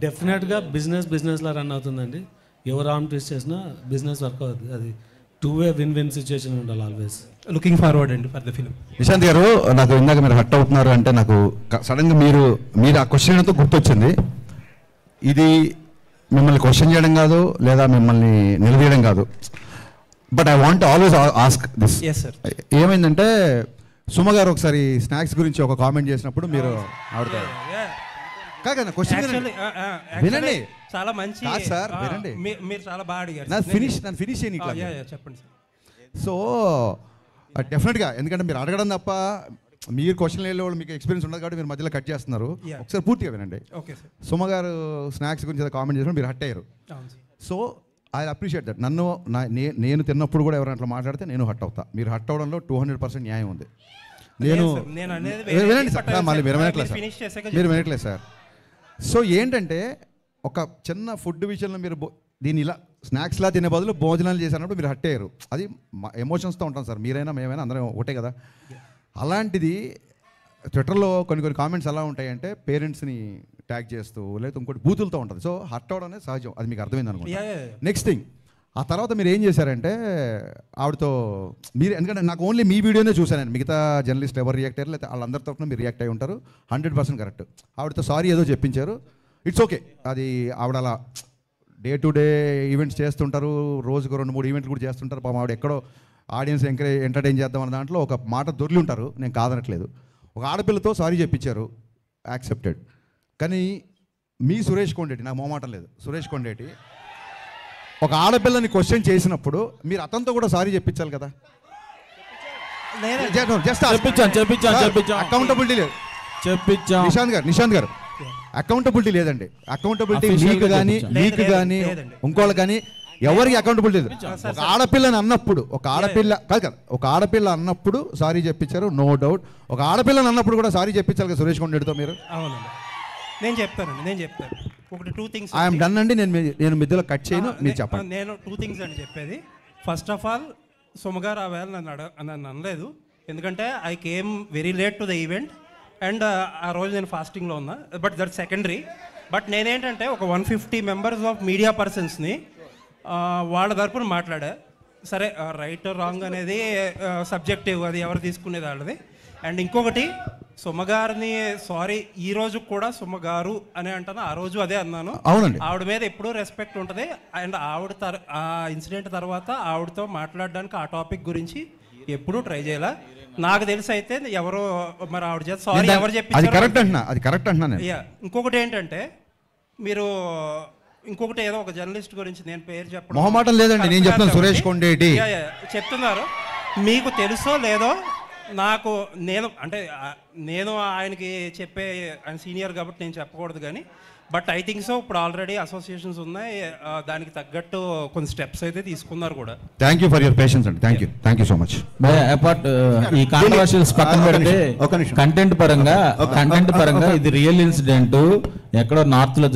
డెఫినెట్గా బిజినెస్లా రన్ అవుతుందండి. ఎవరు ఆర్మ్ ట్విస్ట్ చేసినా బిజినెస్ వర్క్ అవుతుంది. అది టూ వే విన్ సిచ్యువేషన్ ఉండాలి ఆల్వేస్. లుకింగ్ ఫార్వర్డ్ అండి ఫర్ ద ఫిల్మ్. నిశాంత్ గారు, నాకు ఇందాక మీరు హట్ అవుతున్నారు అంటే నాకు సడన్గా మీరు ఆ క్వశ్చన్ అంతా గుర్తొచ్చింది. ఇది మిమ్మల్ని క్వశ్చన్ చేయడం కాదు, లేదా మిమ్మల్ని నిలదీయడం కాదు, but I want always ask this. ఏమైందంటే సుమ గారు ఒకసారి స్నాక్స్ గురించి ఒక కామెంట్ చేసినప్పుడు మీరు ఆడతారు కాదు క్వశ్చన్ వినండి. చాలా మంచి సార్, వినండి. మీరు చాలా బాగా అడిగారు. నన్ను ఫినిష్ చేయని చెప్పండి సార్. సో డెఫినెట్గా, ఎందుకంటే మీరు అడగడం తప్ప మీరు క్వశ్చన్ వెళ్ళేవాళ్ళు మీకు ఎక్స్పీరియన్స్ ఉండదు కాబట్టి మీరు మధ్యలో కట్ చేస్తున్నారు. ఒకసారి పూర్తిగా వినండి. Okay sir. సుమ గారు స్నాక్స్ గురించి కామెంట్ చేసినప్పుడు మీరు హట్ అయ్యారు. So I appreciate that. నేను తిన్నప్పుడు కూడా ఎవరైనా అట్లా మాట్లాడితే నేను హట్ అవుతా. మీరు హట్ అవడంలో 200% న్యాయం ఉంది. వినండి సార్, మళ్ళీ మీరు వినట్లేదు సార్. సో ఏంటంటే ఒక చిన్న ఫుడ్ విషయంలో మీరు దీన్ని ఇలా స్నాక్స్లా తినే బదులు భోజనాలు చేసినప్పుడు మీరు హట్ అయ్యారు. అది ఎమోషన్స్తో ఉంటాం సార్, మీరైనా మేమైనా అందరం ఒకటే కదా. అలాంటిది ట్విట్టర్లో కొన్ని కామెంట్స్ ఎలా ఉంటాయంటే పేరెంట్స్ని ట్యాగ్ చేస్తూ లేదా ఇంకోటి బూతులతో ఉంటుంది. సో హట్ అవడం అనేది సహజం, అది మీకు అర్థమైంది అనుకుంటా. నెక్స్ట్ థింగ్, ఆ తర్వాత మీరు ఏం చేశారంటే ఆవిడతో మీరు, ఎందుకంటే నాకు ఓన్లీ మీ వీడియోనే చూశాను, మిగతా జర్నలిస్ట్ ఎవరు రియాక్ట్ అయ్యారు లేదా వాళ్ళందరి తరఫున మీరు రియాక్ట్ అయ్యి ఉంటారు. 100% కరెక్ట్. ఆవిడతో సారీ ఏదో చెప్పించారు, ఇట్స్ ఓకే. అది ఆవిడ అలా డే టు డే ఈవెంట్స్ చేస్తుంటారు, రోజుకు 2-3 ఈవెంట్లు కూడా చేస్తుంటారు. పాపం ఆవిడ ఎక్కడో ఆడియన్స్ ఎంటర్టైన్ చేద్దాం అన్న దాంట్లో ఒక మాట దొరికి ఉంటారు, నేను కాదనట్లేదు. ఒక ఆడపిల్లతో సారీ చెప్పించారు, యాక్సెప్టెడ్. కానీ మీ సురేష్ కొండేటి, నాకు మొహమాటం లేదు, సురేష్ కొండేటి ఒక ఆడపిల్లని క్వశ్చన్ చేసినప్పుడు మీరు అతనితో కూడా సారీ చెప్పించాలి కదా. అకౌంటబిలిటీ లేదు. నిశాంత్ గారు అకౌంటబిలిటీ లేదండి. అకౌంటబిలిటీ మీకు కానీ ఇంకోళ్ళు కానీ ఎవరికి అకౌంటబిలిటీ లేదు. ఒక ఆడపిల్లని అన్నప్పుడు ఒక ఆడపిల్ల అన్నప్పుడు సారీ చెప్పించారు, నో డౌట్. ఒక ఆడపిల్లని అన్నప్పుడు కూడా సారీ చెప్పించాలి కదా సురేష్ కొండేటితో మీరు. అవునండి, నేను చెప్తాను. ఒకటి 2 things ఐఎమ్ డన్ అండి. నేను మధ్యలో కట్ చేయను, మీరు చెప్పండి. నేను 2 things అని చెప్పేది. ఫస్ట్ ఆఫ్ ఆల్, సుమగారు ఆ వేళ నన్ను అనలేదు, ఎందుకంటే I came very late to the event and ఆ రోజు నేను ఫాస్టింగ్లో ఉన్నా. But that secondary. బట్ నేనేంటంటే ఒక 150 మెంబర్స్ ఆఫ్ మీడియా పర్సన్స్ని వాళ్ళ తరపున మాట్లాడా. సరే, రైట్ రాంగ్ అనేది సబ్జెక్టివ్, అది ఎవరు తీసుకునేది వాళ్ళది. అండ్ ఇంకొకటి, సుమగారిని సారీ ఈ రోజు కూడా సుమగారు అని అంటాను, ఆ రోజు అదే అన్నాను. అవునండి, ఆవిడ మీద ఎప్పుడూ రెస్పెక్ట్ ఉంటుంది. అండ్ ఆ ఇన్సిడెంట్ తర్వాత ఆవిడతో మాట్లాడడానికి ఆ టాపిక్ గురించి ఎప్పుడూ ట్రై చేయాల. నాకు తెలిసి అయితే ఎవరో మరి ఆవిడ చేత సారీ ఎవరు చెప్పి. ఇంకొకటి ఏంటంటే, మీరు ఇంకొకటి ఏదో ఒక జర్నలిస్ట్ గురించి నేను పేరు చెప్పడం మొహమాటం లేదండి, నేను చెప్తాను. సురేష్ కొండేటి చెప్తున్నారు, మీకు తెలుసో లేదో నాకు, నేను ఆయనకి చెప్పే, ఆయన సీనియర్ కాబట్టి నేను చెప్పకూడదు కానీ, బట్ ఐ థింక్ సో ఇప్పుడు ఆల్రెడీ అసోసియేషన్స్ ఉన్నాయి, దానికి తగ్గట్టు కొన్ని స్టెప్స్ అయితే తీసుకున్నారు కూడా. Thank you for your patience అండి. Thank you so much. Apart ఈ కాంట్రవర్షియల్స్ పక్కన పెడితే కంటెంట్ పరంగా ఇది రియల్ ఇన్సిడెంట్ ఎక్కడో నార్త్ లో